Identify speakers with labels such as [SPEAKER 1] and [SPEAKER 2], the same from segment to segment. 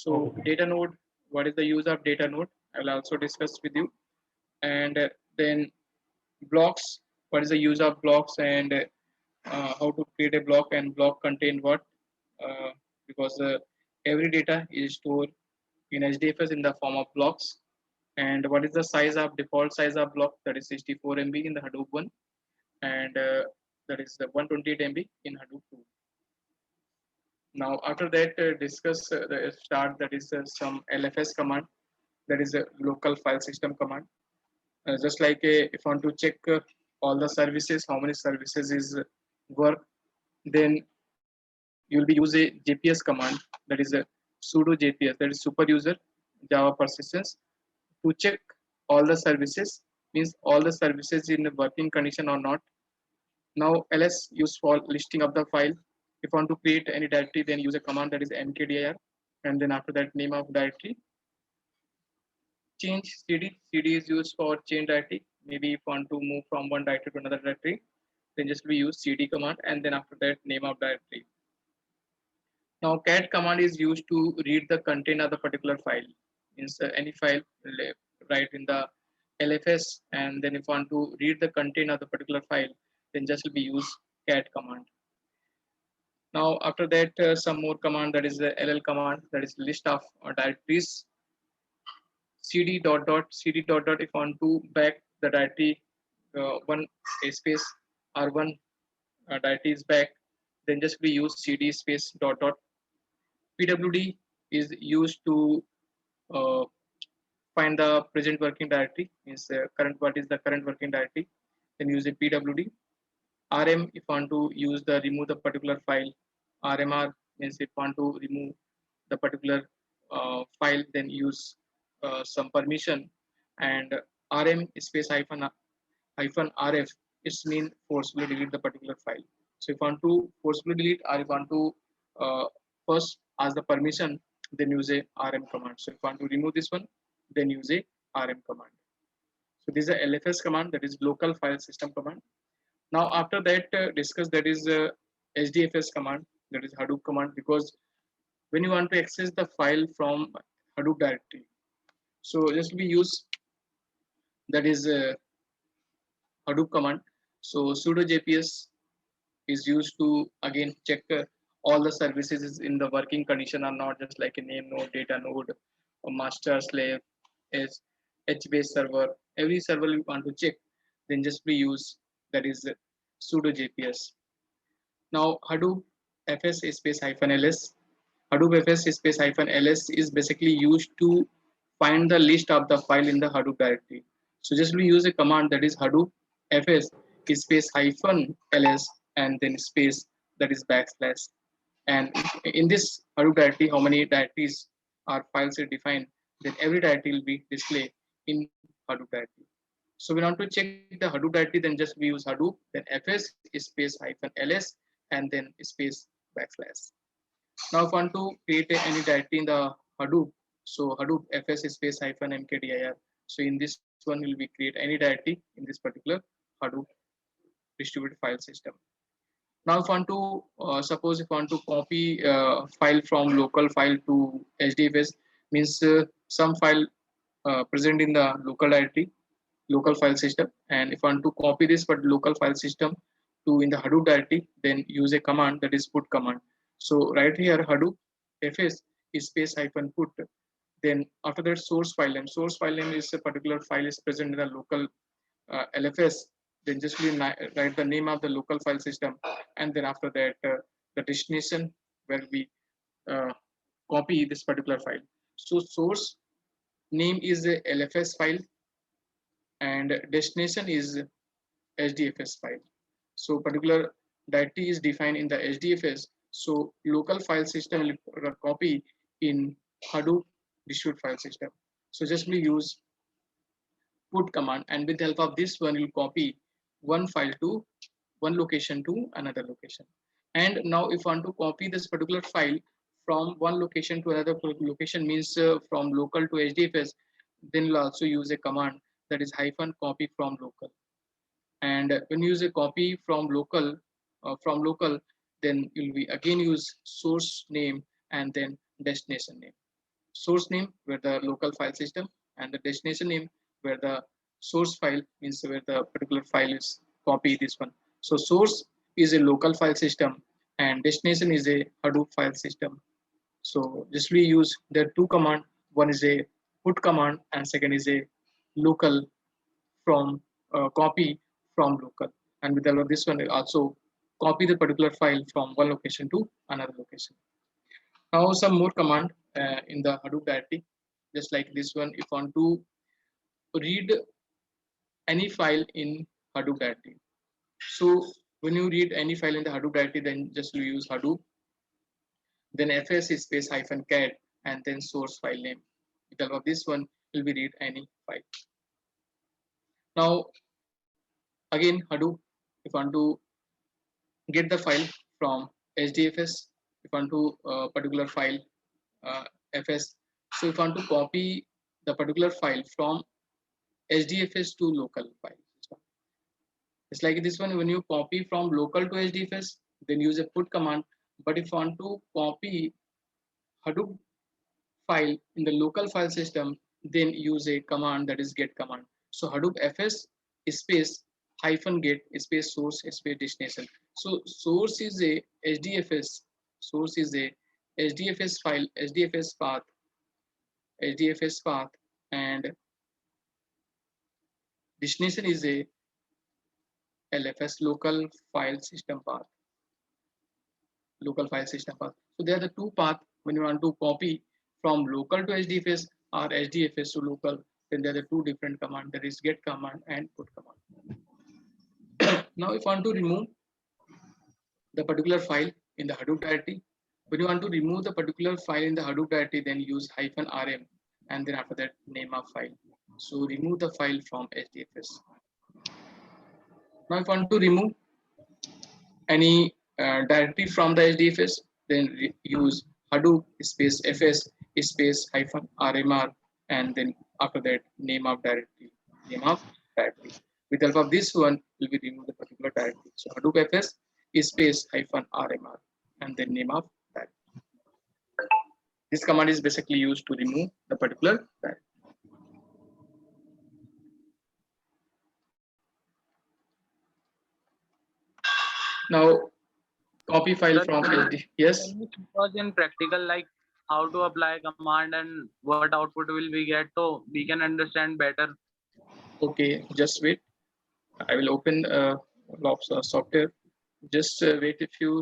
[SPEAKER 1] So data node, what is the use of data node? I'll also discuss with you. And then blocks, what is the use of blocks, and how to create a block, and block contain what, uh, because every data is stored in HDFS in the form of blocks. And what is the size of default size of block? That is 64 MB in the Hadoop one, and that is the 128 MB in Hadoop 2. Now after that, discuss the start, that is some LFS command, that is a local file system command. Just like if you want to check all the services, how many services is work, then you'll be use a JPS command, that is a sudo JPS, that is super user Java persistence, to check all the services, means all the services in the working condition or not. Now ls use for listing of the file. If you want to create any directory, then use a command, that is mkdir, and then after that name of directory. Change cd is used for change directory. Maybe if you want to move from one directory to another directory, then just we use cd command, and then after that name of directory. Now cat command is used to read the content of the particular file. Means any file write in the LFS, and then if you want to read the content of the particular file, then just will be use cat command. Now after that, some more command, that is the ll command, that is list of directories. Cd dot dot cd dot dot, if you want to back the directory, one space or one directory is back, then just we use cd space dot dot. PWD is used to uh, find the present working directory, means current, what is the current working directory, then use a PWD. RM, if you want to use the remove the particular file. RMR means if you want to remove the particular file, then use some permission. And RM space hyphen RF, it's mean forcibly delete the particular file. So if you want to forcibly delete, or if you want to first ask the permission, then use a RM command. So if you want to remove this one, then use a RM command. So this is a LFS command, that is local file system command. Now after that, discuss, that is HDFS command, that is Hadoop command, because when you want to access the file from Hadoop directory, so just we use, that is Hadoop command. So sudo JPS is used to again check all the services is in the working condition or not, just like a name node, data node, or master, slave, is HBase server. Every server you want to check, then just we use, that is sudo JPS. Now Hadoop fs space hyphen ls. Hadoop fs space hyphen ls is basically used to find the list of the file in the Hadoop directory. So just we use a command, that is Hadoop fs space hyphen ls, and then space, that is backslash. And in this Hadoop directory, how many directories or files are defined, then every directory will be displayed in Hadoop directory. So we want to check the Hadoop directory, then just we use Hadoop, then fs space hyphen ls, and then space backslash. Now if I want to create any directory in the Hadoop, so Hadoop fs space hyphen mkdir. So in this one will be create any directory in this particular Hadoop distributed file system. Now if I want to suppose if I want to copy file from local file to HDFS, means some file present in the local directory, local file system, and if I want to copy this but local file system to in the Hadoop directory, then use a command, that is put command. So right here Hadoop fs is space hyphen put, then after that source file name is a particular file is present in the local LFS, then just we write the name of the local file system, and then after that the destination where we uh, copy this particular file. So source name is a LFS file, and destination is HDFS file. So particular directory is defined in the HDFS. So local file system will copy in Hadoop distributed file system. So just we use put command, and with the help of this one you'll copy one file to one location to another location. And now if you want to copy this particular file from one location to another location, means from local to HDFS, then you'll also use a command, that is hyphen copy from local. And when you use a copy from local, then you'll be again use source name and then destination name. source name where the local file system, and the destination name where the source file means where the particular file is copy this one. So source is a local file system and destination is a Hadoop file system. So just we use there are two command. One is a put command and second is a local from copy from local. And with this one also copy the particular file from one location to another location. Now some more command in the Hadoop directory, just like this one. If you want to read any file in Hadoop directory, so when you read any file in the Hadoop directory, then just you use Hadoop, then fs space hyphen cat, and then source file name. Because of this one, will be read any file. Now again Hadoop, if you want to get the file from HDFS, if you want to particular file fs, so if you want to copy the particular file from HDFS to local file. It's like this one, when you copy from local to HDFS, then use a put command. But if you want to copy Hadoop file in the local file system, then use a command that is get command. So Hadoop fs space hyphen get space source space destination. So source is a HDFS, source is a HDFS file, HDFS path, and destination is a LFS local file system path. Local file system path. So there are the two paths when you want to copy from local to HDFS or HDFS to local. Then there are the two different commands. There is get command and put command. Now, if you want to remove the particular file in the Hadoop directory, when you want to remove the particular file in the Hadoop directory, then use -rm and then after that name of file. So remove the file from HDFS. Now, if you want to remove any directory from the HDFS, then use Hadoop space fs space -rmr, and then after that name of directory. With the help of this one, will be remove the particular directory. So Hadoop fs space -rmr and then name of directory. This command is basically used to remove the particular directory. Now copy file
[SPEAKER 2] Sir,
[SPEAKER 1] from SD. Yes.
[SPEAKER 2] because in practical, like how to apply command and what output will we get, so we can understand better.
[SPEAKER 1] Okay, just wait. I will open software. Just wait a few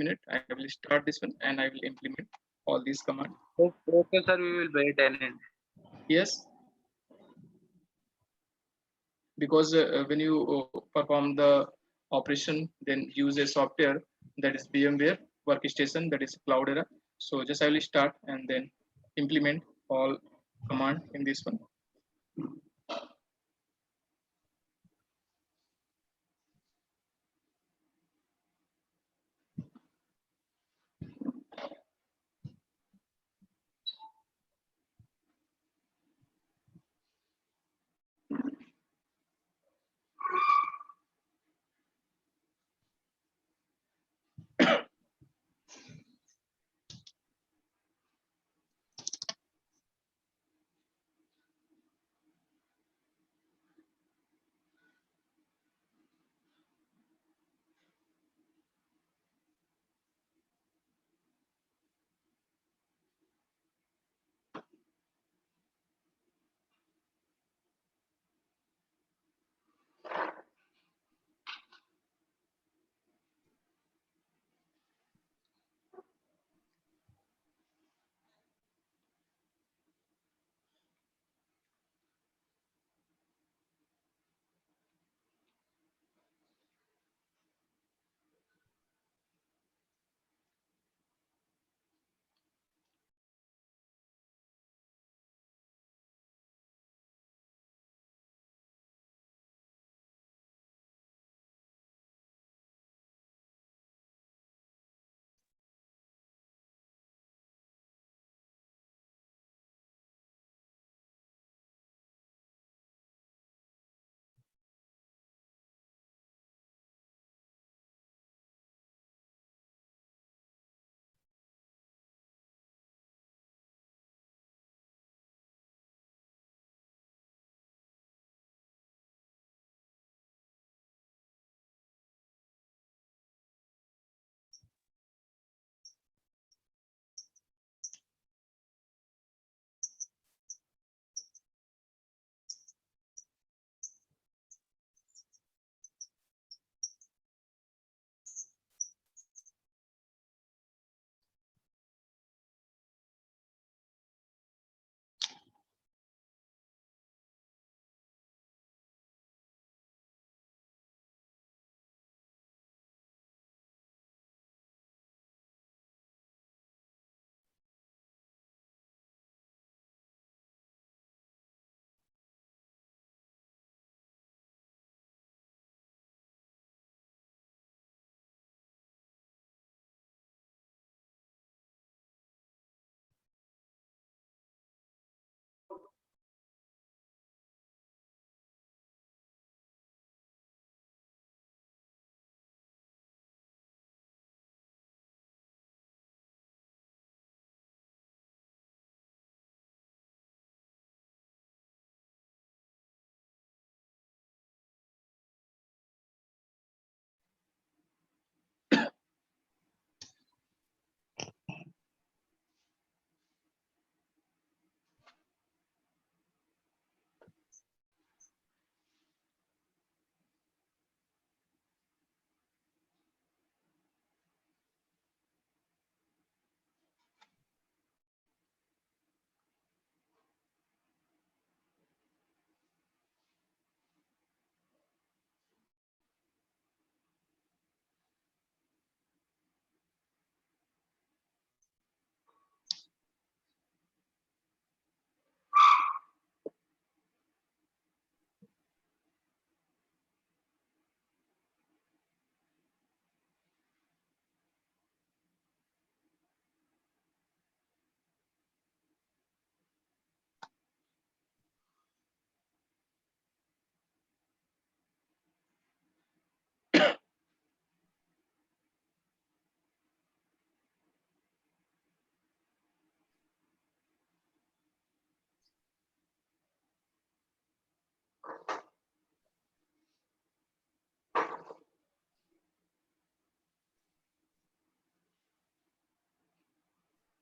[SPEAKER 1] minutes. I will start this one and I will implement all these commands.
[SPEAKER 2] Okay, sir, we will wait in it.
[SPEAKER 1] Yes, because when you perform the operation, then use a software that is VMware workstation, that is Cloudera. So just I will start and then implement all command in this one.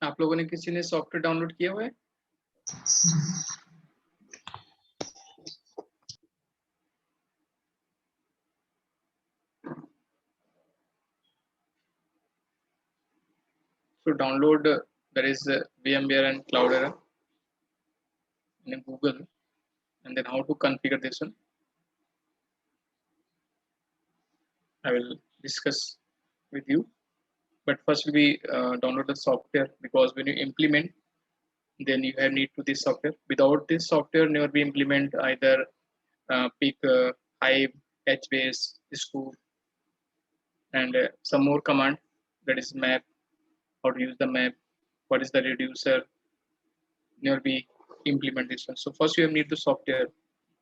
[SPEAKER 1] आप लोगों ने किसी ने software download किया हुआ है? So download there is VMware and Cloudera in Google, and then how to configure this one I will discuss with you. But first we download the software, because when you implement, then you have need to this software. Without this software, never be implement either pick Hive, HBase, Scoop, and some more command, that is map, how to use the map, what is the reducer, never be implement this one. So first you have need the software.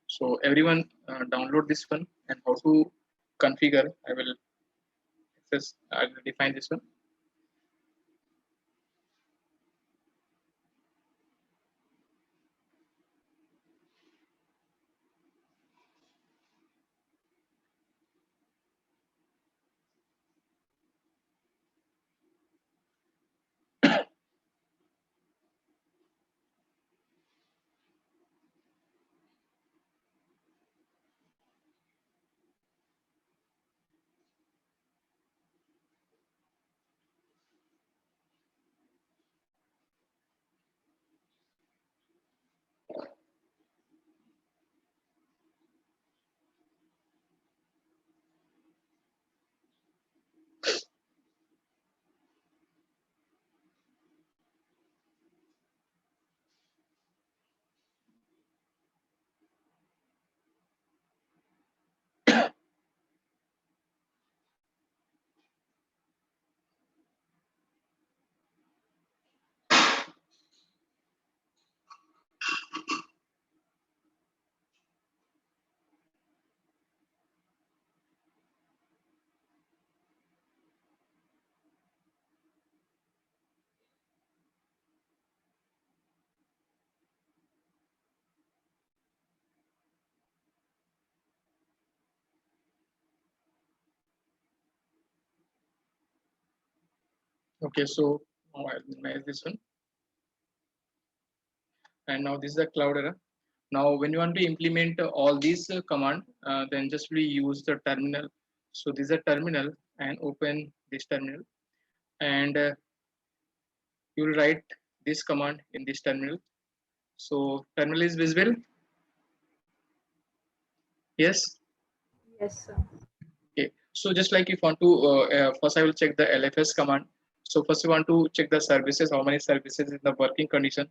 [SPEAKER 1] So everyone download this one, and how to configure I will define this one. Okay, so now I'll minimize this one. And now this is the Cloudera. Now, when you want to implement all these command, then just we use the terminal. So this is a terminal, and open this terminal, and you will write this command in this terminal. So terminal is visible. Yes.
[SPEAKER 3] Yes, sir.
[SPEAKER 1] Okay. So just like if you want to, first I will check the LFS command. So first you want to check the services, how many services in the working condition.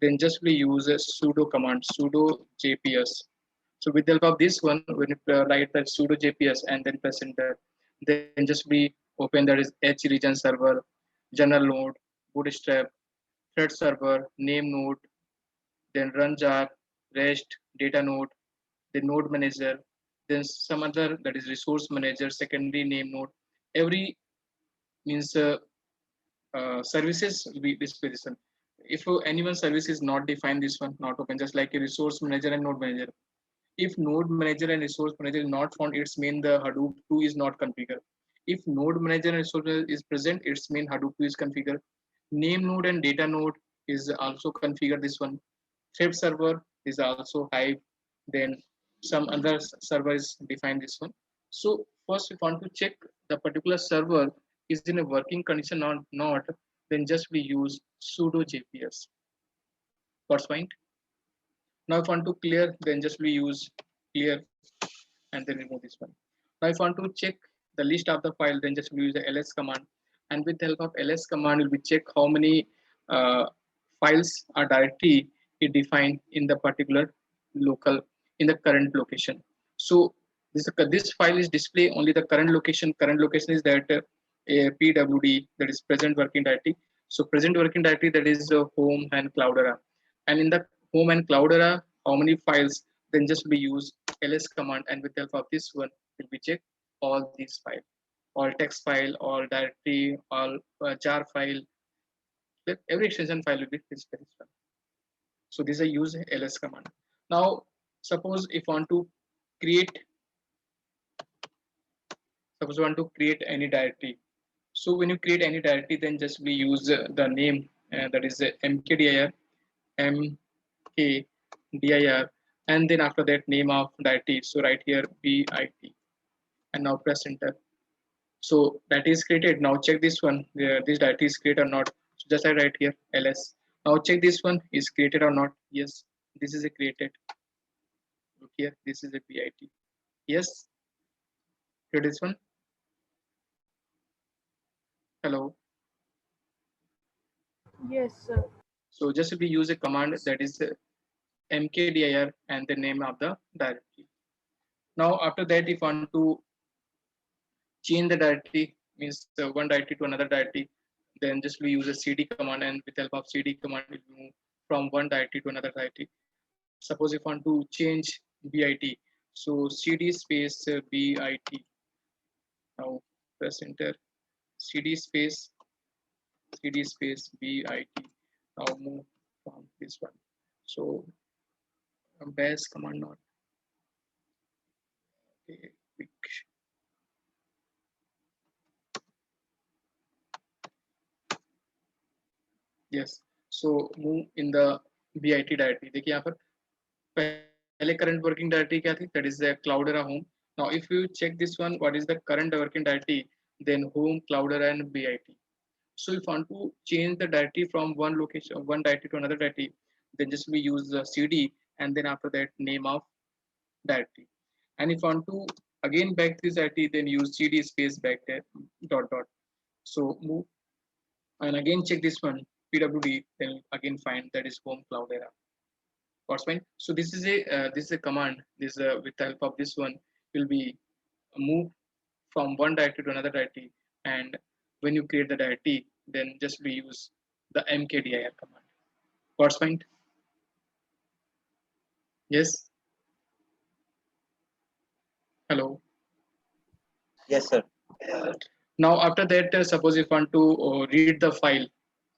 [SPEAKER 1] Then just we use a sudo command, sudo JPS. So with the help of this one, when you write that sudo JPS and then press enter, then just we open that is H region server, general node, bootstrap, thread server, name node, then run jar, rest, data node, the node manager, then some other, that is resource manager, secondary name node. Every means services will be display this one. If anyone service is not defined, this one not open, just like a resource manager and node manager. If node manager and resource manager is not found, it's mean the Hadoop 2 is not configured. If node manager and resource manager is present, it's mean Hadoop 2 is configured. Name node and data node is also configured this one. Thread server is also Hive. Then some other server is defined this one. So first we want to check the particular server is in a working condition or not, then just we use sudo JPS. First point. Now if I want to clear, then just we use clear and then remove this one. Now if I want to check the list of the file, then just we use the ls command. And with the help of ls command, we'll be check how many files are directly defined in the particular local, in the current location. So this file is display only the current location. Current location is that PWD, that is present working directory. So present working directory, that is home and Cloudera. And in the home and Cloudera, how many files? Then just we use ls command, and with the help of this one, will be check all these files, all text file, all directory, all jar file. Every extension file will be displayed. So this is a use ls command. Now suppose if I want to create, any directory. So when you create any directory, then just we use the name that is mkdir, mkdir, and then after that name of directory. So right here bit, and now press enter. So that is created. Now check this one. This directory is created or not. So just I write here ls. Now check this one is created or not. Yes, this is a created. Look here, this is a bit. Yes, here this one. Hello.
[SPEAKER 3] Yes, sir.
[SPEAKER 1] So just we use a command that is mkdir and the name of the directory. Now after that, if you want to change the directory, means one directory to another directory, then just we use a cd command, and with help of cd command, we move from one directory to another directory. Suppose if you want to change bit, so cd space bit. Now press enter. cd space bit. Now move from this one. So bash command not okay, quick. Yes. So move in the bit directory. देखिए यहाँ पर पहले current working directory क्या थी? That is the Cloudera home. Now if you check this one, what is the current working directory? Then home, Cloudera, and bit. So if you want to change the directory from one location, one directory to another directory, then just we use the cd and then after that name of directory. And if you want to again back this directory, then use cd space back there dot dot. So move and again check this one pwd, then again find that is home Cloudera. What's fine. So this is a command. This with the help of this one will be moved from one directory to another directory, and when you create the directory, then just we use the mkdir command. What's fine. Yes. Hello.
[SPEAKER 4] Yes, sir.
[SPEAKER 1] Now after that, suppose if you want to read the file,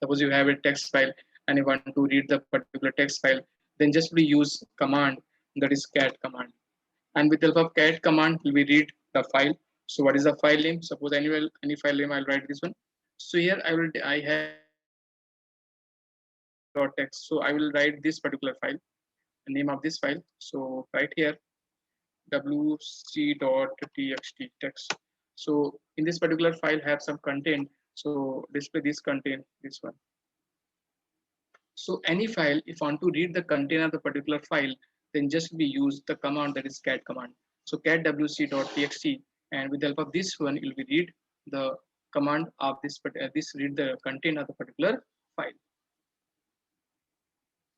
[SPEAKER 1] suppose you have a text file and you want to read the particular text file, then just we use command that is cat command. And with the help of cat command, we read the file. So what is the file name? Suppose any file name, I'll write this one. So here I have dot text. So I will write this particular file, the name of this file. So right here wc.txt text. So in this particular file have some content. So display this content, this one. So any file, if I want to read the content of the particular file, then just we use the command that is cat command. So cat wc.txt, and with the help of this one, it will be read the command of this read the content of the particular file.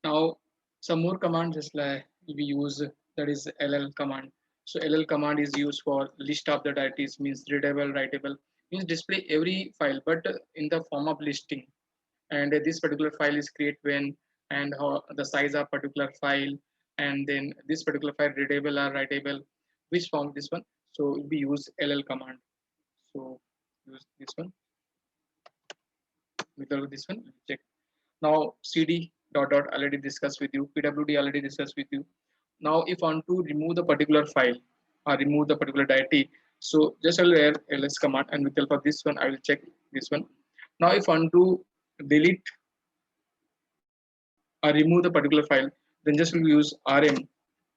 [SPEAKER 1] Now some more commands just like we use, that is ll command. So ll command is used for list of the directories, means readable, writable, means display every file, but in the form of listing. And this particular file is create when and how the size of particular file, and then this particular file readable or writable, which form this one. So we use ll command. So use this one. Without this one, check. Now cd dot dot already discussed with you, pwd already discussed with you. Now if I want to remove the particular file or remove the particular directory, so just I'll add ls command, and with help of this one I will check this one. Now if I want to delete or remove the particular file, then just will use rm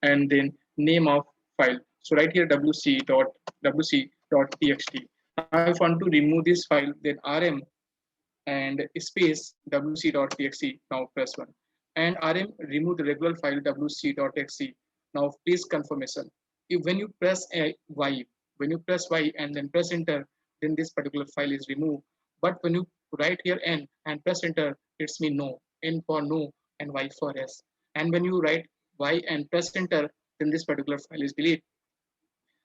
[SPEAKER 1] and then name of file. So right here wc.txt. Now if I want to remove this file, then rm and space wc.txt. Now press 1. And rm remove the regular file wc.txt. Now please confirmation. If when you press y, when you press y and then press enter, then this particular file is removed. But when you write here n and press enter, it's mean no. N for no and y for yes. And when you write y and press enter, then this particular file is deleted.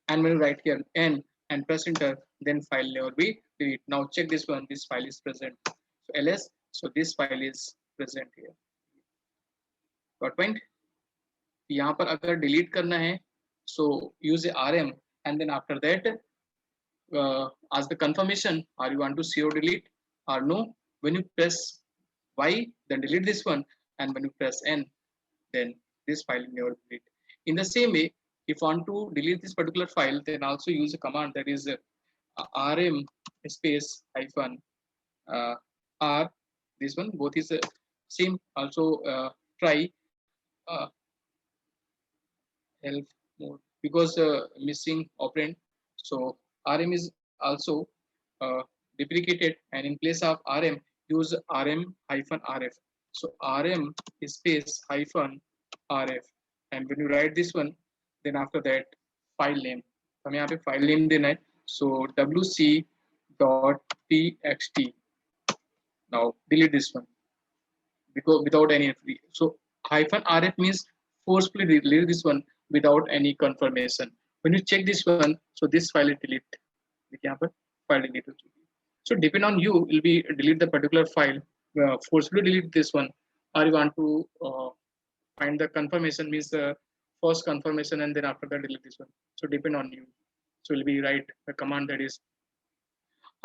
[SPEAKER 1] And when you write here n and press enter, then file never be deleted. Now check this one, this file is present. So ls, so this file is present here. Got point? यहाँ पर अगर delete करना है, so use rm and then after that ask the confirmation, or you want to CO delete or no. When you press y, then delete this one, and when you press n, then this file will never delete. In the same way, if you want to delete this particular file, then also use a command that is rm space hyphen r this one both is same. Also try help mode because missing operand. So rm is also uh, deprecated, and in place of rm use rm hyphen rf. So rm is space hyphen rf, and when you write this one, then after that file name, हमें यहाँ पे file name देना है. So wc dot txt. Now delete this one because without any entry. So hyphen rf means forcefully delete this one without any confirmation. When you check this one, so this file is delete. देखिए यहाँ पर file delete हो चुकी है. So depend on you will be delete the particular file, forcefully delete this one, or you want to find the confirmation means the first confirmation and then after that delete this one. So depend on you. So will be write the command that is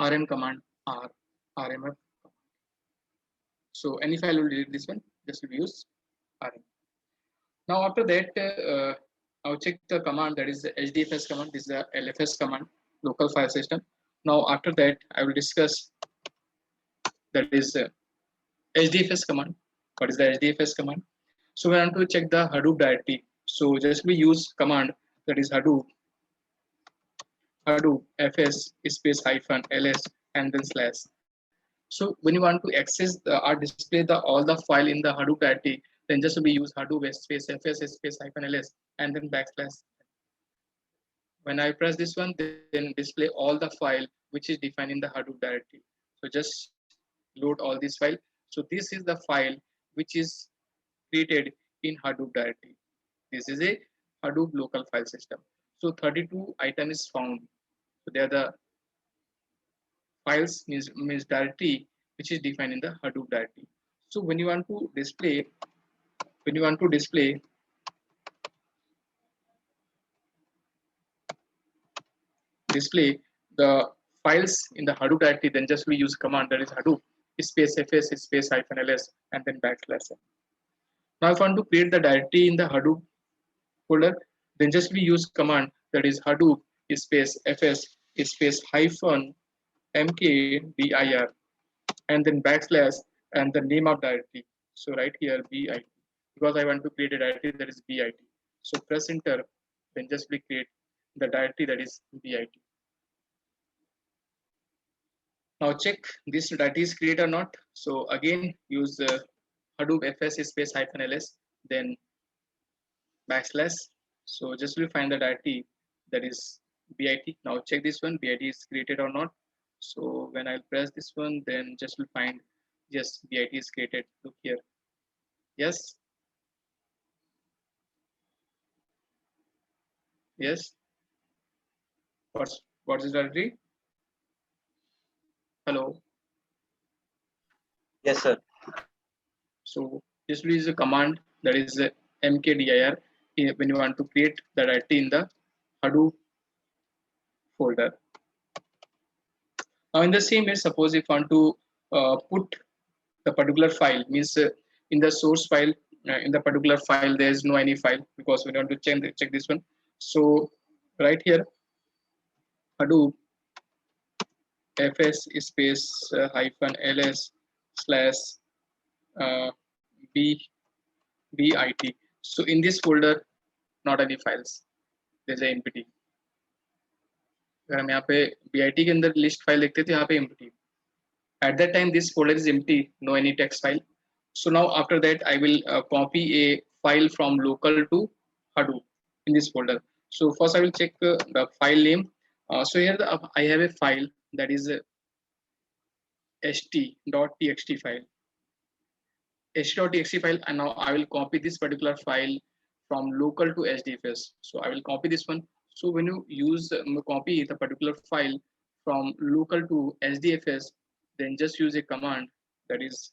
[SPEAKER 1] rm command r rmf. So any file will delete this one, just will use rm. Now after that, I'll check the command that is the hdfs command. This is the lfs command, local file system. Now after that, I will discuss that is hdfs command. What is the hdfs command? So we want to check the Hadoop directory. So just we use command that is Hadoop fs space hyphen ls and then slash. So when you want to access or display the all the file in the Hadoop directory, then just we use Hadoop space fs space hyphen ls and then backslash. When I press this one, then display all the file which is defined in the Hadoop directory. So just load all this file. So this is the file which is created in Hadoop directory. This is a Hadoop local file system. So 32 item is found. So they are the files means directory which is defined in the Hadoop directory. So when you want to display the files in the Hadoop directory, then just we use command that is Hadoop space fs space hyphen ls and then backslash. Now if I want to create the directory in the Hadoop folder, then just we use command that is Hadoop space fs space hyphen mkdir and then backslash and the name of directory. So right here bit, because I want to create a directory that is bit. So press enter, then just we create the directory that is bit. Now check this directory is created or not. So again use Hadoop fs space hyphen ls, then backslash. So just will find the directory that is bit. Now check this one, bit is created or not. So when I press this one, then just will find yes, bit is created. Look here. Yes. Yes. What's the directory? Hello.
[SPEAKER 4] Yes, sir.
[SPEAKER 1] So this is a command that is mkdir when you want to create the directory in the Hadoop folder. Now in the same way, suppose if you want to put the particular file means in the source file, in the particular file there is no any file because we want to check this one. So right here Hadoop fs space hyphen ls slash b bit. So in this folder not any files, there's a empty. अगर हम यहाँ पे bit के अंदर list file देखते थे, यहाँ पे empty. At that time this folder is empty, no any text file. So now after that I will copy a file from local to Hadoop in this folder. So first I will check the file name. So here I have a file that is ht.txt file. ht.txt file, and now I will copy this particular file from local to hdfs. So I will copy this one. So when you use copy the particular file from local to hdfs, then just use a command that is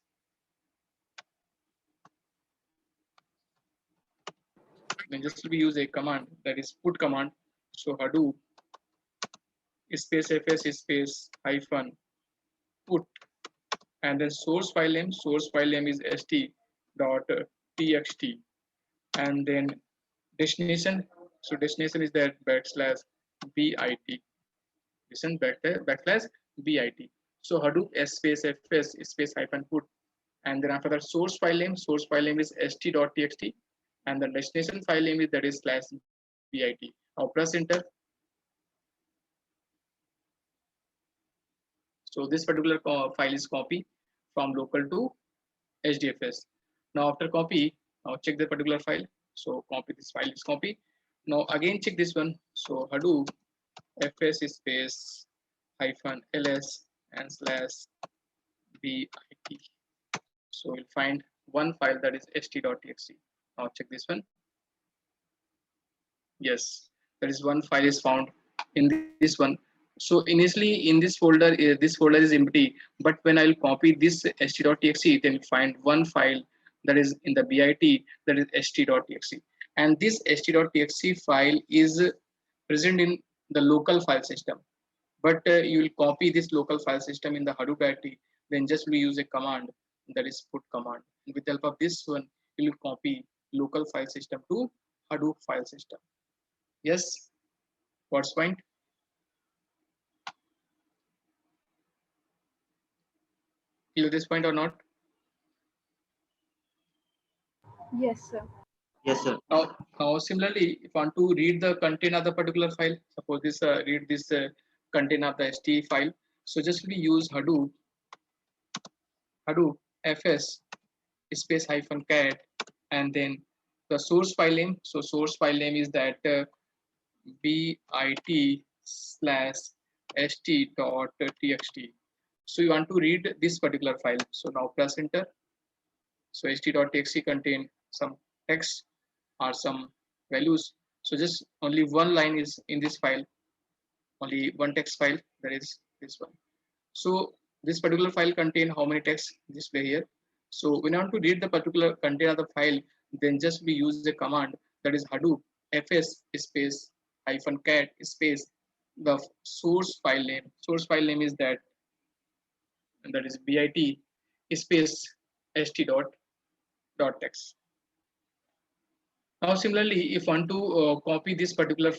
[SPEAKER 1] put command. So Hadoop space fs space hyphen put, and then source file name is ht.txt, and then destination. So destination is that backslash bit. Listen backslash bit. So Hadoop space fs space hyphen put And then after that source file name is st.txt, and the destination file name is that is /bit. Now press enter. So this particular file is copy from local to HDFS. Now after copy, now check the particular file. So copy, this file is copy. Now again check this one. So Hadoop fs space -ls and /bit. So you'll find one file that is st.txt. Now check this one. Yes, there is one file is found in this one. So initially in this folder is empty, but when I'll copy this st.txt, then you'll find one file that is in the bit, that is st.txt. And this st.txt file is present in the local file system. But you will copy this local file system in the Hadoop directory, then just we use a command that is put command. And with the help of this one, you will copy local file system to Hadoop file system. Yes, what's point? Clear this point or not?
[SPEAKER 3] Yes, sir.
[SPEAKER 4] Yes, sir.
[SPEAKER 1] Now similarly, if you want to read the content of the particular file, suppose this read this content of the st file. So just we use Hadoop fs space -cat, and then the source file name. So source file name is that bit /st.txt. So you want to read this particular file. So now press enter. So st.txt contain some text or some values. So just only one line is in this file, only one text file, that is this one. So this particular file contain how many texts display here. So when I want to read the particular content of the file, then just we use the command that is Hadoop fs space -cat space the source file name. Source file name is that, and that is bit space st.text. Now similarly, if I want to copy this particular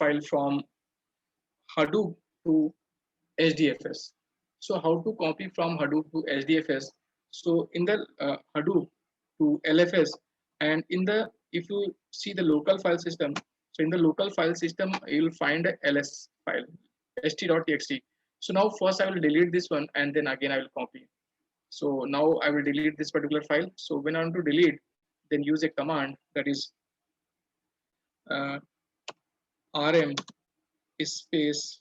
[SPEAKER 1] file from Hadoop to HDFS. So how to copy from Hadoop to HDFS? So in the Hadoop to LFS, and in the, if you see the local file system, so in the local file system you will find a ls file st.txt. So now first I will delete this one, and then again I will copy. So now I will delete this particular file. So when I want to delete, then use a command that is rm space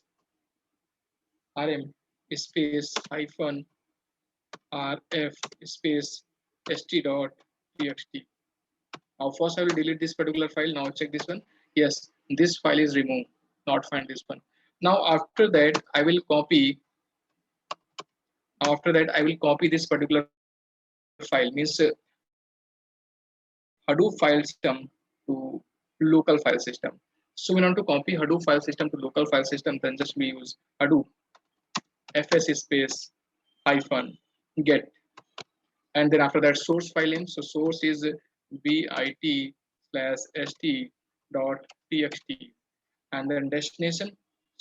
[SPEAKER 1] -rf space st.txt. Now first I will delete this particular file. Now check this one. Yes, this file is removed, not find this one. Now after that I will copy this particular file, means Hadoop file system to local file system. So we want to copy Hadoop file system to local file system, then just we use Hadoop fs space -get, and then after that source file name. So source is bit/st.txt, and then destination.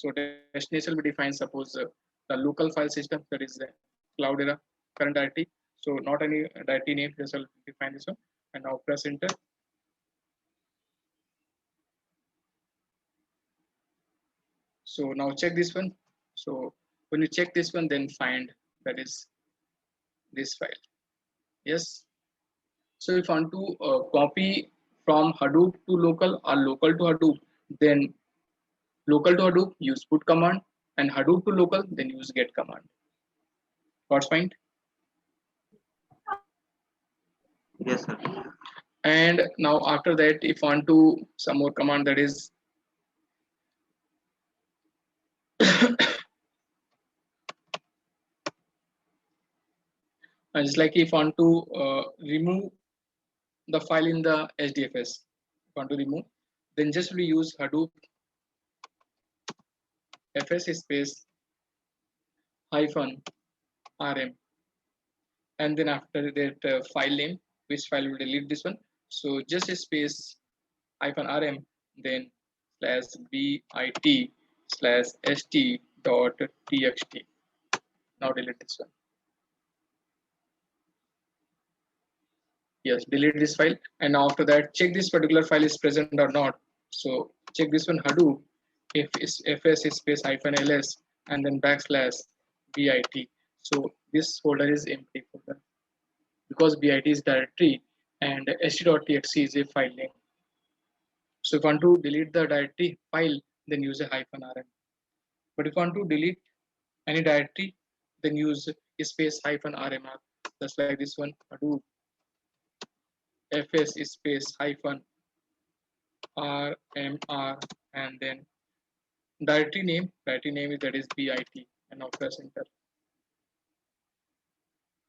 [SPEAKER 1] So destination we define, suppose the local file system, that is Cloudera current directory. So not any directory name, just will define this one, and now press enter. So now check this one. So when you check this one, then find that is this file. Yes. So if you want to copy from Hadoop to local or local to Hadoop, then local to Hadoop use put command, and Hadoop to local then use get command. What's fine?
[SPEAKER 4] Yes, sir.
[SPEAKER 1] And now after that, if you want to some more command, that is just like if you want to remove the file in the HDFS, if you want to remove, then just we use Hadoop fs space -rm, and then after that file name, which file will delete this one. So just a space -rm, then /bit/st.txt. Now delete this one. Yes, delete this file. And after that, check this particular file is present or not. So check this one Hadoop if is fs is space hyphen ls and then backslash bit. So this folder is empty folder because bit is directory and st.txt is a file name. So if you want to delete the directory file, then use a hyphen rm. But if you want to delete any directory, then use space hyphen rmr. Just like this one, Hadoop fs space hyphen rmr and then directory name is that is bit and now press enter.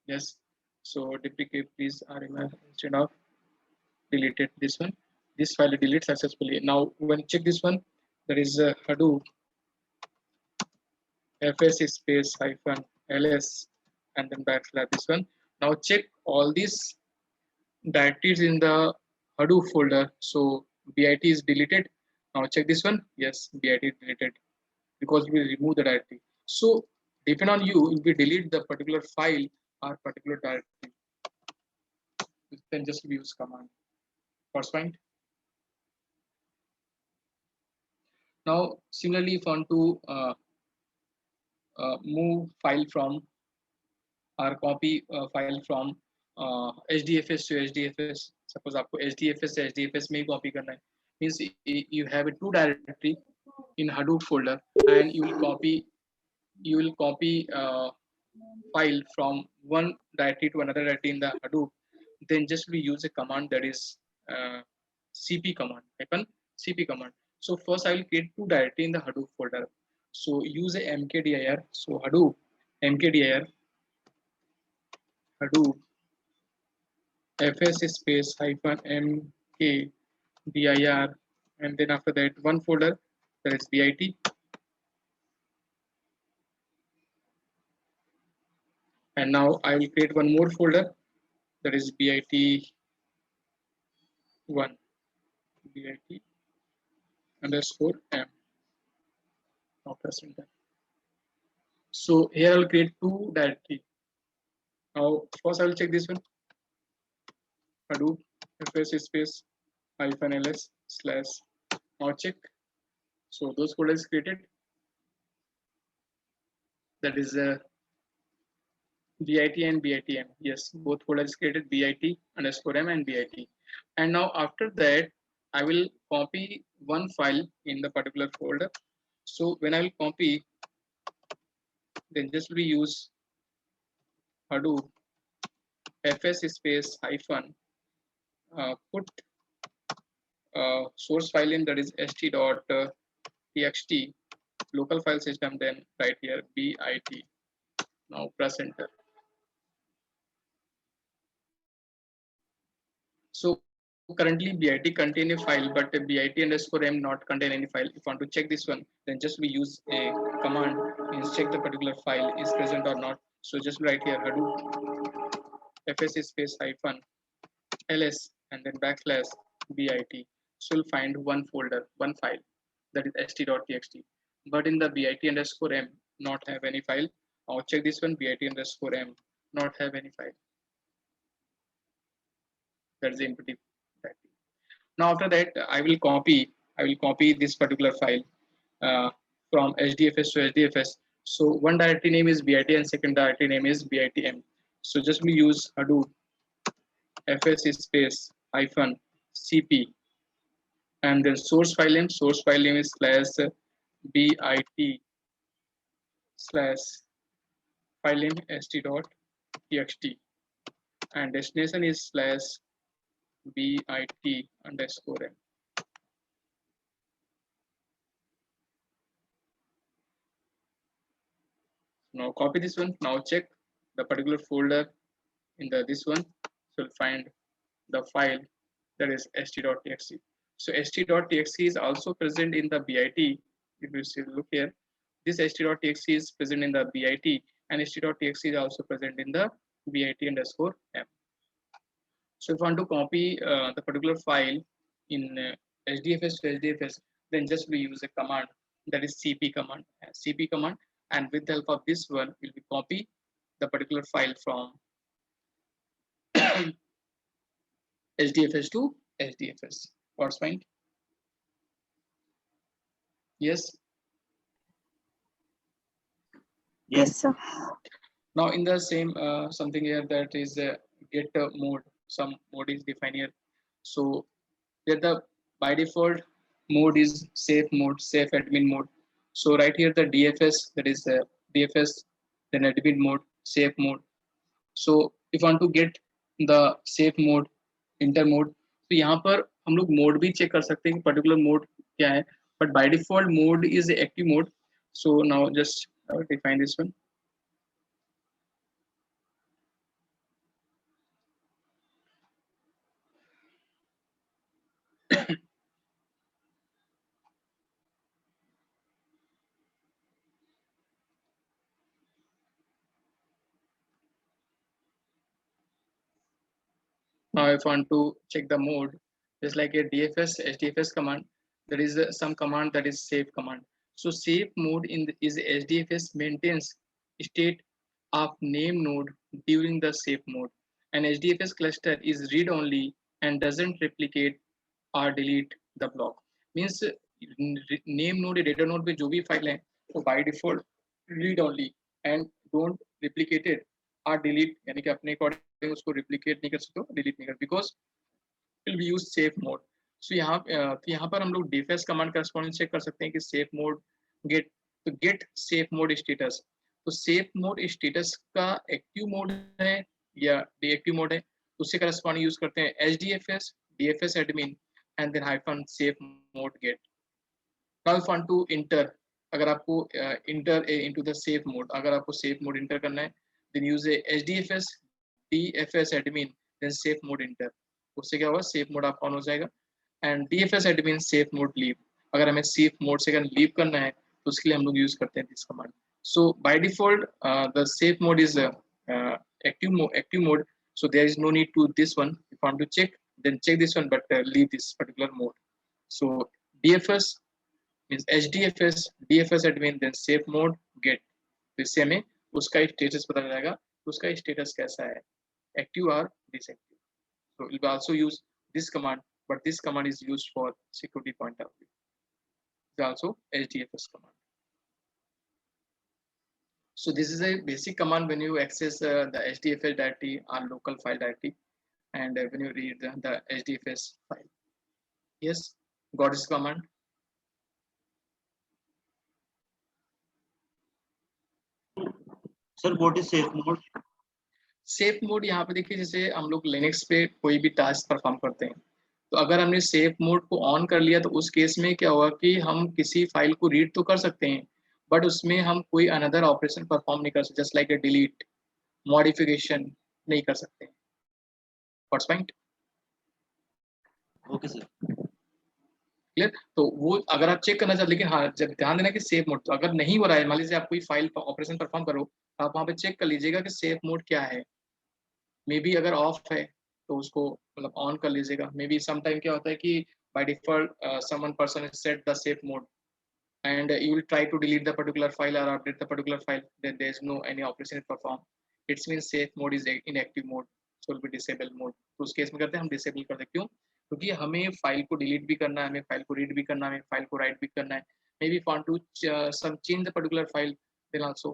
[SPEAKER 1] Yes. So duplicate please rmr instead of deleted this one. This file delete successfully. Now when check this one, there is Hadoop fs space hyphen ls and then backslash this one. Now check all these directories in the Hadoop folder. So bit is deleted. Now check this one. Yes, bit is deleted because we remove the directory. So depend on you if we delete the particular file or particular directory. You can just use command. First point. Now similarly, if you want to move file from or copy file from HDFS to HDFS. Suppose आपको HDFS से HDFS में ही copy करना है. Means you have a two directory in Hadoop folder and you will copy file from one directory to another directory in the Hadoop. Then just we use a command that is cp command hyphen cp command. So first I will create two directory in the Hadoop folder. So use a mkdir. So Hadoop mkdir Hadoop fs space hyphen mkdir and then after that one folder that is bit and now I will create one more folder that is bit1 bit underscore m. Now press enter. So here I will create two directory. Now first I will check this one Hadoop fs space hyphen ls slash. Now check. So those folders created. That is bit and bitm. Yes, both folders created bit underscore m and bit. And now after that, I will copy one file in the particular folder. So when I will copy, then just we use Hadoop fs space hyphen put source file in that is st.txt local file system. Then right here bit. Now press enter. So currently bit contain a file, but bit underscore m not contain any file. If you want to check this one, then just we use a command and check the particular file is present or not. So just write here Hadoop fs space hyphen ls and then backslash bit. So you'll find one folder, one file that is st.txt. But in the bit underscore m not have any file. Now check this one bit underscore m not have any file. That is empty directory. Now after that, I will copy this particular file from HDFS to HDFS. So one directory name is bit and second directory name is bitm. So just we use Hadoop fs space hyphen cp and then source file name is slash bit slash file name st.txt and destination is slash bit underscore m. Now copy this one. Now check the particular folder in the this one. So you'll find the file that is st.txt. So st.txt is also present in the bit. If you see, look here, this st.txt is present in the bit and st.txt is also present in the bit underscore m. So if you want to copy the particular file in HDFS to HDFS, then just we use a command that is cp command. And with the help of this one, we'll be copy the particular file from HDFS to HDFS. What's fine? Yes.
[SPEAKER 4] Yes.
[SPEAKER 3] sir.
[SPEAKER 1] Now in the same something here that is get mode. Some mode is defined here. So here the by default mode is safe mode, safe admin mode. So right here the DFS, that is DFS, then admin mode, safe mode. So if you want to get the safe mode, inter mode, तो यहाँ पर हम लोग mode भी check कर सकते हैं कि पर्टिकुलर मोड क्या है, but by default mode is active mode. So now just define this one. Now if I want to check the mode, just like a DFS, HDFS command, there is some command that is safe command. So safe mode is HDFS maintains state of name node during the safe mode. And HDFS cluster is read only and doesn't replicate or delete the block. Means name node data node पे जो भी file है वो by default read only and don't replicate it or delete, यानी कि अपने according उसको replicate नहीं कर सकते हो, delete नहीं कर, because will be use safe mode. So यहाँ पर हम लोग dfs command correspondence check कर सकते हैं कि safe mode get, तो get safe mode status, तो safe mode status का active mode है या deactive mode है, उससे corresponding यूज करते हैं hdfs dfs admin and then hyphen safe mode get. Now if want to enter, अगर आपको enter into the safe mode, अगर आपको safe mode enter करना है, then use a hdfs dfs admin then safe mode enter, उससे क्या होगा safe mode आपका on हो जाएगा. and dfs admin safe mode leave, अगर हमें safe mode से अगर leave करना है तो उसके लिए हम लोग यूज करते हैं this command. So by default the safe mode is active mode, so there is no need to this one. If you want to check, then check this one, but leave this particular mode. So dfs means HDFS, DFS admin, then safe mode get. तो इससे हमें उसका status पता चलेगा, उसका status कैसा है, active or disactive. So we'll also use this command, but this command is used for security point of view. It's also HDFS command. So this is a basic command when you access the HDFS directory or local file directory, and when you read the HDFS file. Yes, got this command.
[SPEAKER 4] Sir, what is safe mode?
[SPEAKER 1] Safe mode यहाँ पे देखिए, जैसे हम लोग Linux पे कोई भी task perform करते हैं, तो अगर हमने सेफ मोड को ऑन कर लिया तो उस केस में क्या होगा कि हम किसी फाइल को रीड तो कर सकते हैं, बट उसमें हम कोई अनदर ऑपरेशन परफॉर्म नहीं कर सकते, just like a delete, modification नहीं कर सकते. What's point?
[SPEAKER 4] Okay, sir.
[SPEAKER 1] Clear? तो वो अगर आप चेक करना चाहते, लेकिन हाँ जब ध्यान देना कि सेफ मोड, तो अगर नहीं हो रहा है, मान लीजिए आप कोई फाइल ऑपरेशन परफॉर्म करो, आप वहाँ पे चेक कर लीजिएगा कि सेफ मोड क्या है. मे बी अगर ऑफ है तो उसको मतलब ऑन कर लीजिएगा. मे बी सम टाइम क्या होता है कि by default someone person is set the safe mode and you will try to delete the particular file or update the particular file, then there is no any operation perform. It means safe mode is inactive mode, so will be disable mode. तो उस case में करते हैं हम disable करते हैं. क्यों? क्योंकि हमें फाइल को डिलीट भी करना है, हमें फाइल को रीड भी करना है, हमें फाइल को राइट भी करना है. Maybe want to some change the particular file, then also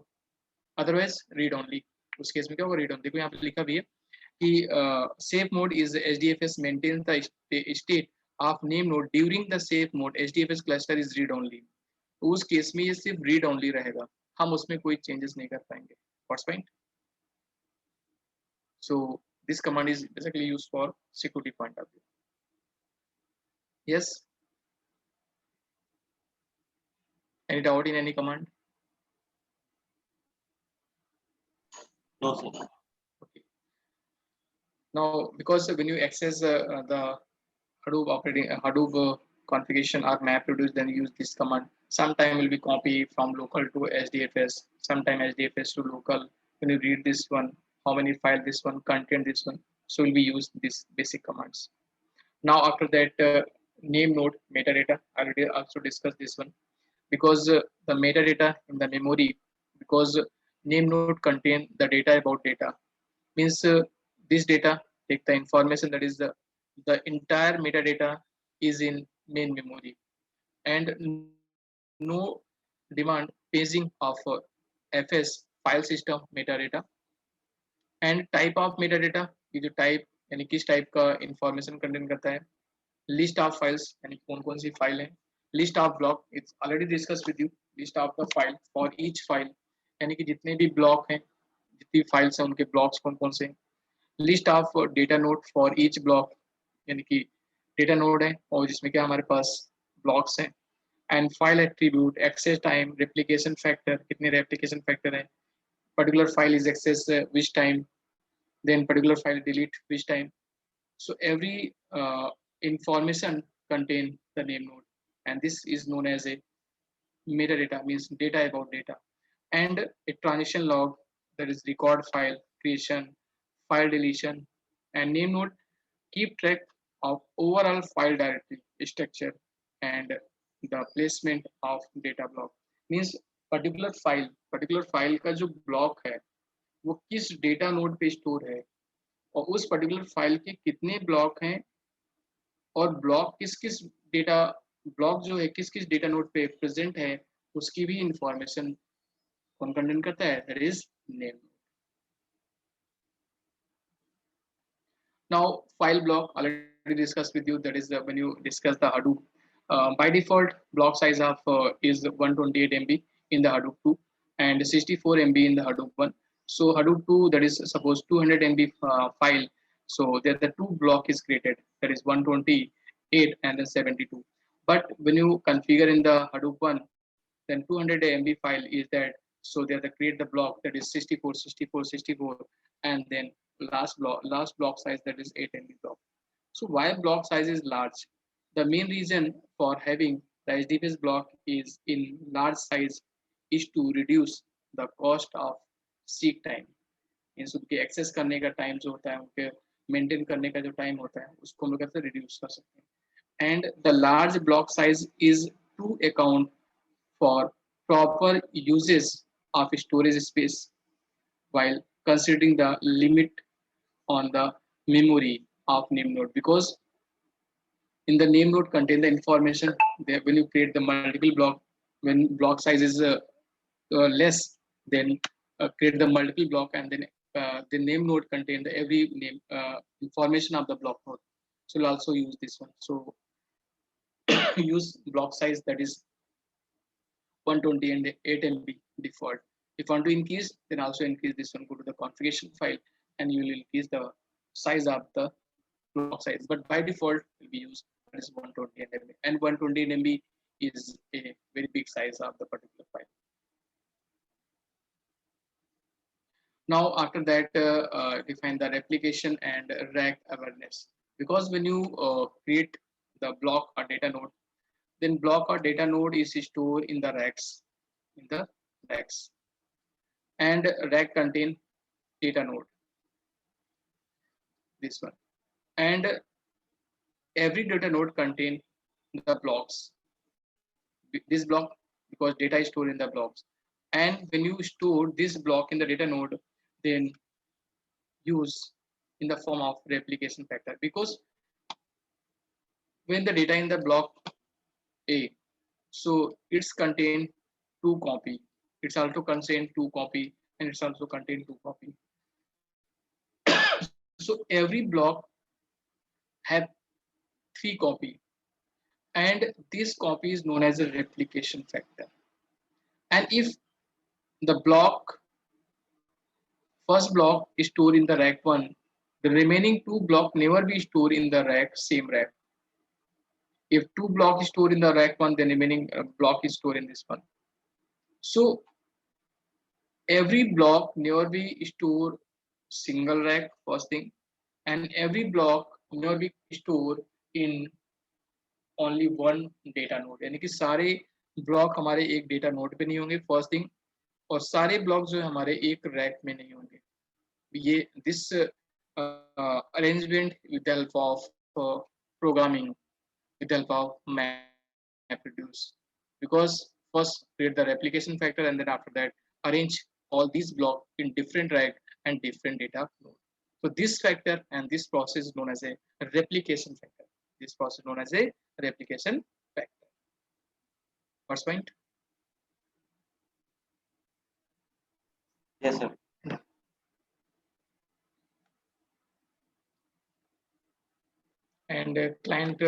[SPEAKER 1] otherwise read only. उस केस में क्या होगा, रीड only. देखो यहाँ पे लिखा भी है कि safe mode is HDFS maintains the state of name node during the safe mode. HDFS cluster is read only. तो उस केस में ये सिर्फ रीड ओनली रहेगा, हम उसमें कोई चेंजेस नहीं कर पाएंगे. What's point? So this command is basically used for security point of view. Yes, any doubt in any command?
[SPEAKER 4] No, sir.
[SPEAKER 1] Okay. Now because when you access the Hadoop operating Hadoop configuration or map reduce, then use this command. Sometime will be copy from local to HDFS, sometime HDFS to local. When you read this one, how many file this one contain this one, so will be used this basic commands. Now after that name node metadata, I already also discussed this one, because the metadata in the memory, because name node contain the data about data, means this data take the information that is the the entire metadata is in main memory, and no demand paging of fs file system metadata. And type of metadata, ये जो type यानी किस type का information contain करता है. List of files यानी कौन कौन सी file है. List of block, it's already discussed with you. List of the file for each file यानी कि जितने भी block हैं, जितनी files हैं उनके blocks कौन कौन से हैं. List of data node for each block यानी कि data node है और जिसमें क्या हमारे पास blocks हैं. And file attribute, access time, replication factor, कितने replication factor हैं, particular file is accessed which time, then particular file delete which time. So every information contain the name node, and this is known as a metadata, means data about data. And a transition log, that is record file creation, file deletion, and name node keep track of overall file directory structure and the placement of data block. Means particular file का जो block है वो किस data node पे store है और उस particular file के कितने block हैं और block किस data block जो है किस data node पे present है उसकी भी information कौन contain करता है, that is name. Now file block already discussed with you, that is when you discuss the Hadoop. By default block size of is 128 MB in the Hadoop 2 and 64 MB in the Hadoop 1. So Hadoop 2, that is suppose 200 MB file, so there the two block is created, that is 128 and then 72. But when you configure in the Hadoop 1, then 200 MB file is that, so there the create the block that is 64 64 64 and then last block size, that is 8 MB block. So why block size is large? The main reason for having the HDFS block is in large size is to reduce the cost of seek time. Means उनके access करने का time जो होता है, उनके maintain करने का जो टाइम होता है उसको हम लोग कैसे रिड्यूस कर सकते हैं. And the large block size is to account for proper usages of storage space while considering the limit on the memory of name node, because in the name node contain the information there. When you create the multiple block, when block size is less, then create the multiple block and then the name node contain the every name information of the block node. So we'll also use this one. So use block size that is 120 and 8 MB default. If you want to increase, then also increase this one. Go to the configuration file and you will increase the size of the block size. But by default, will be used that is 120 MB, and 120 MB is a very big size of the particular file. Now after that, define the replication and rack awareness. Because when you create the block or data node, then block or data node is stored in the racks, and rack contain data node, this one, and every data node contain the blocks. This block, because data is stored in the blocks, and when you store this block in the data node, then use in the form of replication factor, because when the data in the block A, so it's contain 2 copy, it's also contain 2 copy, and it's also contain 2 copy. So every block have 3 copy, and this copy is known as a replication factor. And if the first block is stored in the rack 1, the remaining 2 block never be stored in the same rack. If 2 block is stored in the rack 1, then remaining block is stored in this one. So every block never be stored single rack, first thing, and every block never be stored in only one data node. यानी कि सारे block हमारे एक data node पे नहीं होंगे, first thing, और सारे ब्लॉक जो हमारे एक रैक में नहीं होंगे. ये this arrangement with the help of programming, with the help of MapReduce, because first create the replication factor and then after that arrange all these blocks in different rack and different data node. So this factor and this process is known as a replication factor. This process is known as a replication factor. First point.
[SPEAKER 4] Yes, sir.
[SPEAKER 1] And client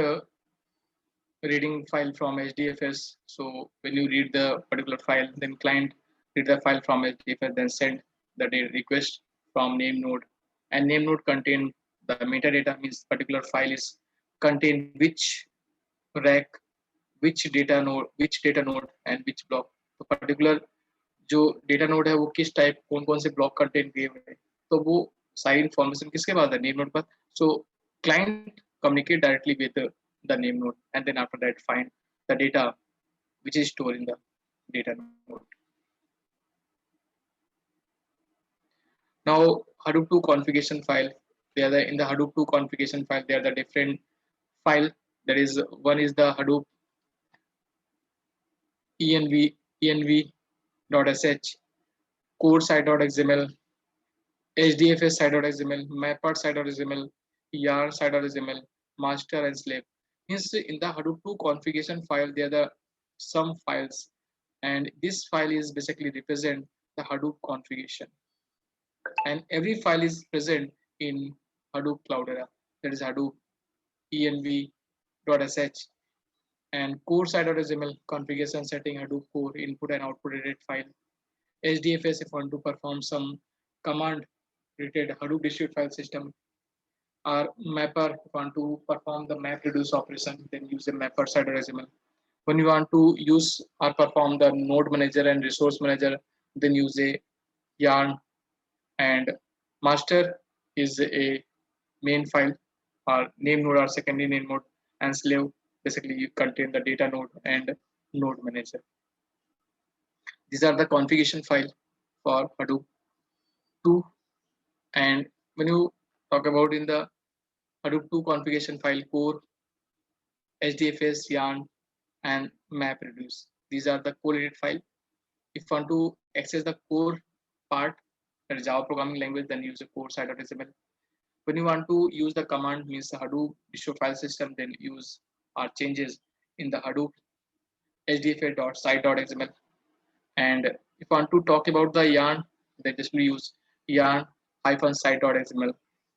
[SPEAKER 1] reading file from HDFS. So when you read the particular file, then client read the file from HDFS, then send the data request from name node, and name node contain the metadata, means particular file is contain which rack, which data node and which block. तो particular जो data node है वो किस type कौन कौन से block content किए हुए हैं, तो वो सारी इंफॉर्मेशन किसके पास है, नेम नोड पर. सो client communicate directly with the name node, and then after that find the data which is stored in the data node. Now Hadoop 2 configuration file, they are in the Hadoop 2 configuration file they are the different file. There is one is the Hadoop env.sh, core site.xml, HDFS site.xml, mapper site.xml, yarn site.xml, master and slave. Means in the Hadoop 2 configuration file, there are the some files, and this file is basically represent the Hadoop configuration. And every file is present in Hadoop Cloudera. That is Hadoop env.sh and core site.xml configuration setting Hadoop core input and output related file. HDFS if want to perform some command related Hadoop distributed file system, or mapper want to perform the map reduce operation, then use the mapper site.xml. When you want to use or perform the node manager and resource manager, then use a yarn, and master is a main file or name node or secondary name node, and slave basically you contain the data node and node manager. These are the configuration file for Hadoop 2. And when you talk about in the Hadoop 2 configuration file, core, HDFS, yarn, and map reduce, these are the correlated file. If you want to access the core part, that is Java programming language, then use the core site.xml. When you want to use the command, means the Hadoop distro file system, then use or changes in the Hadoop hdfa.site.xml. And if you want to talk about the yarn, then just use yarn-site.xml.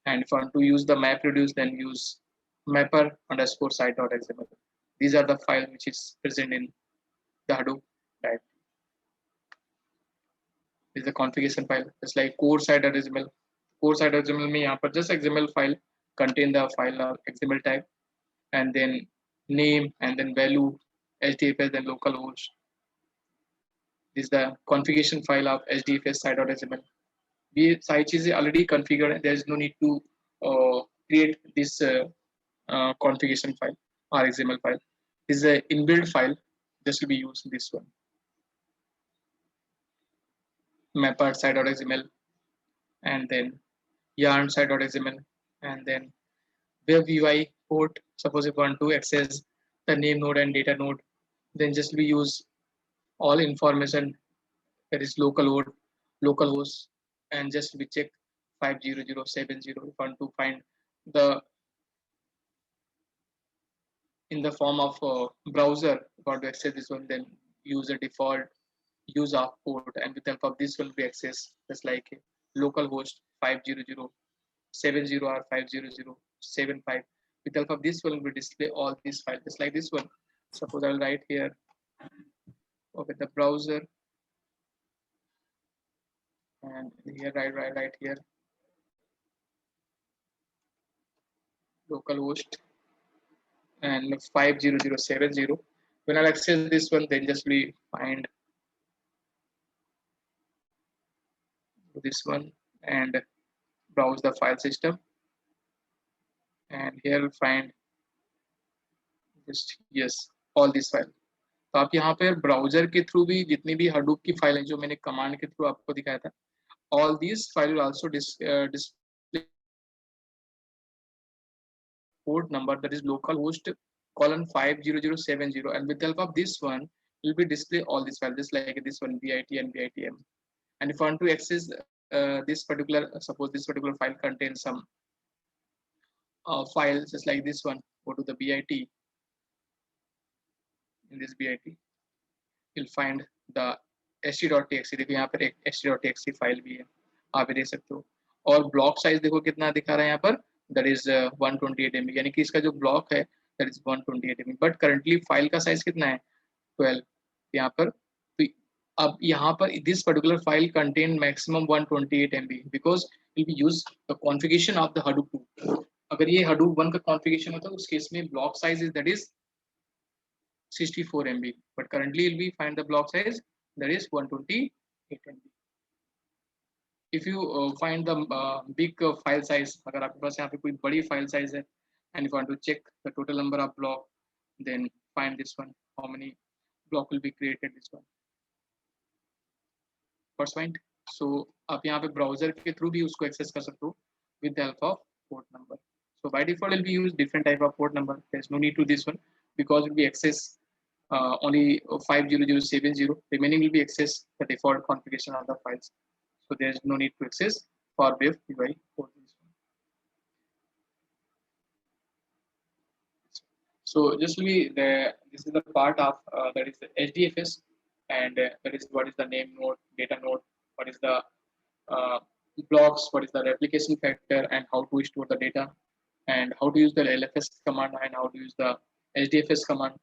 [SPEAKER 1] And if you want to use the map reduce, then use mapper_site.xml. These are the files which is present in the Hadoop directory. This is the configuration file. It's like core site.xml. Core site.xml में यहाँ पर just XML file contain the file or XML type, and then name and then value, HDFS, then localhost. This is the configuration file of HDFS site.xml. ये सारी चीजें already configured है. There is no need to create this configuration file or XML file. This is an inbuilt file. This will be used this one. Mapper site.xml, and then yarn site.xml, and then web UI port. Suppose if you want to access the name node and data node, then just we use all information, that is localhost, and just we check 50070. If you want to find the in the form of browser, if you want to access this one, then use the default use of port, and with the help of this will be accessed just like localhost 50070 or 50075. With the help of this will be display all these files just like this one. Suppose I'll write here, okay, the browser, and here right here localhost and 50070. When I'll access this one, then just we find this one and browse the file system, and here we'll find just yes all these file. तो आप यहाँ पे browser के through भी जितनी भी Hadoop की file है जो मैंने कमांड के थ्रू आपको दिखाया था, all these file will also display port number, that is localhost colon 50070, and with the help of this one will be display all these files just like this one, bit and bitm. And if you want to access this particular, suppose this particular file contains some files just like this one. Go to the BIT. In this BIT, you'll find the ht.txt. देखो यहाँ पर एक ht.txt file भी है, आप देख सकते हो. और ब्लॉक साइज देखो कितना दिखा रहा है यहाँ पर, that is 128 MB, यानी कि इसका जो ब्लॉक है that is 128 MB. But currently file का साइज कितना है 12 यहाँ पर. तो अब यहाँ पर this particular file contain maximum 128 MB because will be use the configuration of the Hadoop 2. अगर ये Hadoop 1 का configuration होता है उस केस में block size is that is 64 MB, but currently will be find the block size that is 128 MB. If you find the big file size, अगर आपके पास यहाँ पे कोई बड़ी file size है and if you want to check the total number of block, then find this one, how many block will be created this one. First point. So आप यहाँ पे browser के through भी उसको access कर सकते हो with the help of port number. So by default will be use different type of port number. There's no need to this one because it will be access only 50070. Remaining will be access the default configuration of the files. So there is no need to access for web UI for this one. So just be the this is the part of that is the HDFS, and that is what is the name node, data node, what is the blocks, what is the replication factor, and how to store the data, and how to use the LFS command, and how to use the HDFS command,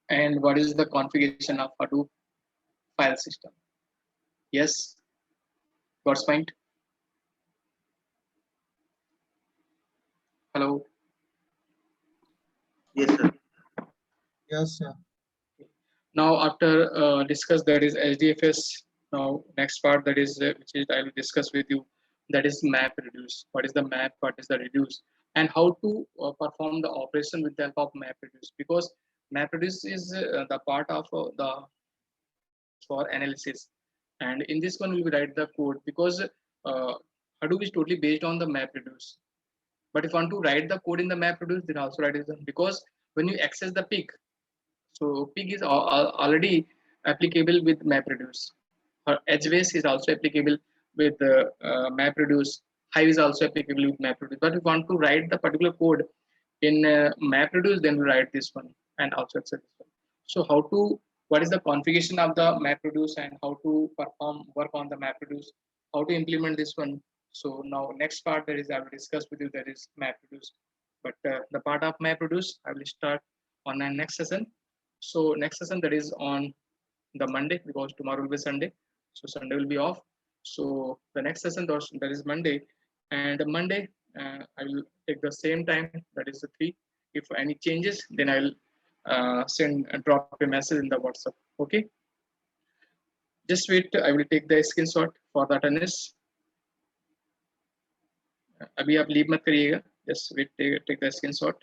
[SPEAKER 1] and what is the configuration of Hadoop file system. Yes, what's point? Hello.
[SPEAKER 4] Yes, sir.
[SPEAKER 5] Yes, sir.
[SPEAKER 1] Now after discuss that is HDFS, now next part that is which is I will discuss with you, that is map reduce. What is the map, what is the reduce, and how to perform the operation with the help of map reduce, because map reduce is the part of the for analysis, and in this one we will write the code because Hadoop is totally based on the map reduce. But if you want to write the code in the map reduce, then also write it, because when you access the pig, so pig is already applicable with MapReduce. Edgewise is also applicable with MapReduce. Hive is also applicable with MapReduce. But if you want to write the particular code in MapReduce, then we write this one and also access this one. So how to, what is the configuration of the MapReduce and how to work on the MapReduce, how to implement this one. So now next part that is I will discuss with you, that is MapReduce. But the part of MapReduce I will start on the next session. So next session that is on the Monday, because tomorrow will be Sunday, so Sunday will be off. So the next session that is Monday, and Monday I will take the same time, that is the 3. If any changes, then I will send and drop a message in the WhatsApp. Okay, just wait, I will take the screenshot for the attendance. अभी आप leave मत करिएगा, just wait, take the screenshot.